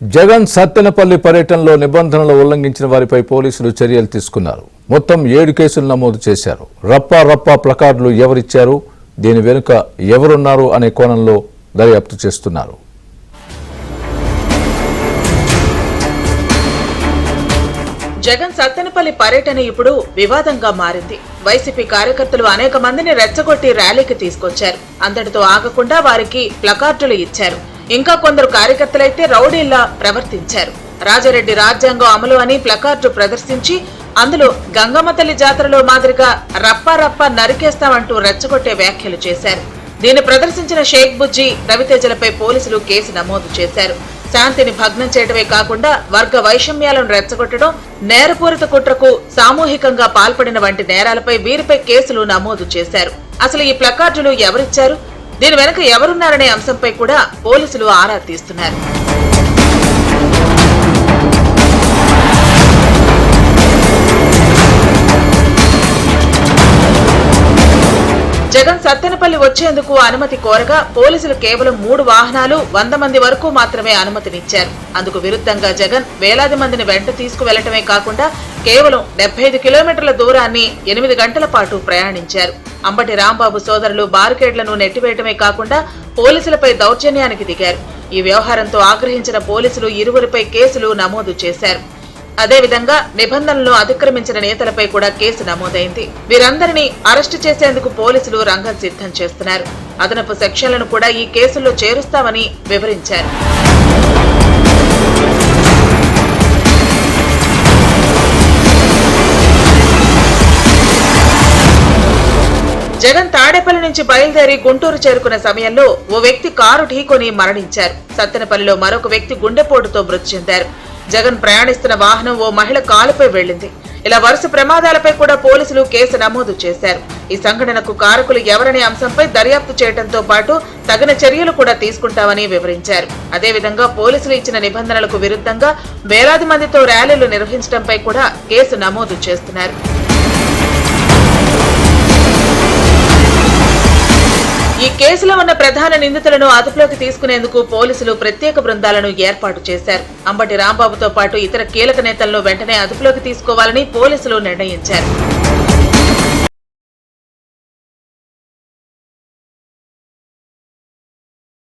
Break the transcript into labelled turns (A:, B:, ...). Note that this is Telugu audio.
A: జగన్ సత్తెనపల్లి పర్యటనలో నిబంధనలు ఉల్లంఘించిన వారిపై పోలీసులు చర్యలు తీసుకున్నారు. మొత్తం 7 కేసులు నమోదు చేశారు. రప్పా ప్లకార్డులు ఎవరిచ్చారు, దీని వెనుక ఎవరున్నారు అనే కోణంలో దర్యాప్తు చేస్తున్నారు.
B: జగన్ సత్తెనపల్లి పర్యటన ఇప్పుడు వివాదంగా మారింది. వైసీపీ కార్యకర్తలు అనేక మందిని రెచ్చగొట్టి ర్యాలీకి తీసుకొచ్చారు. అంతటితో ఆగకుండా వారికి ప్లకార్డులు ఇచ్చారు. ఇంకా కొందరు కార్యకర్తలైతే రౌడీల్లా ప్రవర్తించారు. రాజారెడ్డి రాజ్యాంగం అమలు అని ప్లకార్డు ప్రదర్శించి అందులో గంగమ్మ తల్లి జాతరలో మాదిరిగా రప్పా నరికేస్తామంటూ రెచ్చగొట్టే వ్యాఖ్యలు చేశారు. దీన్ని ప్రదర్శించిన షేక్ బుజ్జి, రవితేజలపై పోలీసులు కేసు నమోదు చేశారు. శాంతిని భగ్నం చేయడమే కాకుండా వర్గ వైషమ్యాలను రెచ్చగొట్టడం, నేరపూరిత కుట్రకు సామూహికంగా పాల్పడిన వంటి నేరాలపై వీరిపై కేసులు నమోదు చేశారు. అసలు ఈ ప్లకార్డులు ఎవరిచ్చారు, దీని వెనక ఎవరున్నారనే అంశంపై కూడా పోలీసులు ఆరా తీస్తున్నారు. జగన్ సత్తెనపల్లి వచ్చేందుకు అనుమతి కోరగా పోలీసులు కేవలం 3 వాహనాలు 100 మంది వరకు మాత్రమే అనుమతినిచ్చారు. అందుకు విరుద్ధంగా జగన్ వేలాది మందిని వెంట తీసుకువెళ్లటమే కాకుండా కేవలం 75 కిలోమీటర్ల దూరాన్ని 8 గంటల పాటు ప్రయాణించారు. అంబటి రాంబాబు సోదరులు బారికేడ్లను నెట్టివేయటమే కాకుండా పోలీసులపై దౌర్జన్యానికి దిగారు. ఈ వ్యవహారంతో ఆగ్రహించిన పోలీసులు ఇరువురిపై కేసులు నమోదు చేశారు. అదేవిధంగా నిబంధనలను అతిక్రమించిన నేతలపై కూడా కేసు నమోదైంది. వీరందరినీ అరెస్టు చేసేందుకు పోలీసులు రంగం సిద్ధం చేస్తున్నారు. అదనపు సెక్షన్లను కూడా ఈ కేసుల్లో చేరుస్తామని వివరించారు. జగన్ తాడేపల్లి నుంచి బయలుదేరి గుంటూరు చేరుకున్న సమయంలో ఓ వ్యక్తి కారు ఢీకొని మరణించారు. సత్తెనపల్లిలో మరొక వ్యక్తి గుండెపోటుతో మృతి చెందారు. జగన్ ప్రయాణిస్తున్న వాహనం ఓ మహిళ కాలుపై వెళ్లింది. ఇలా వరుస ప్రమాదాలపై కూడా పోలీసులు కేసు నమోదు చేశారు. ఈ సంఘటనకు కారకులు ఎవరనే అంశంపై దర్యాప్తు చేయడంతో పాటు తగిన చర్యలు కూడా తీసుకుంటామని వివరించారు. అదేవిధంగా పోలీసులు ఇచ్చిన నిబంధనలకు విరుద్ధంగా వేలాది మందితో ర్యాలీలు నిర్వహించడంపై కూడా కేసు నమోదు చేస్తున్నారు. ఈ కేసులో ఉన్న ప్రధాన నిందితులను అదుపులోకి తీసుకునేందుకు పోలీసులు ప్రత్యేక బృందాలను ఏర్పాటు చేశారు. అంబటి రాంబాబుతో పాటు ఇతర కీలక నేతలను వెంటనే అదుపులోకి తీసుకోవాలని పోలీసులు నిర్ణయించారు.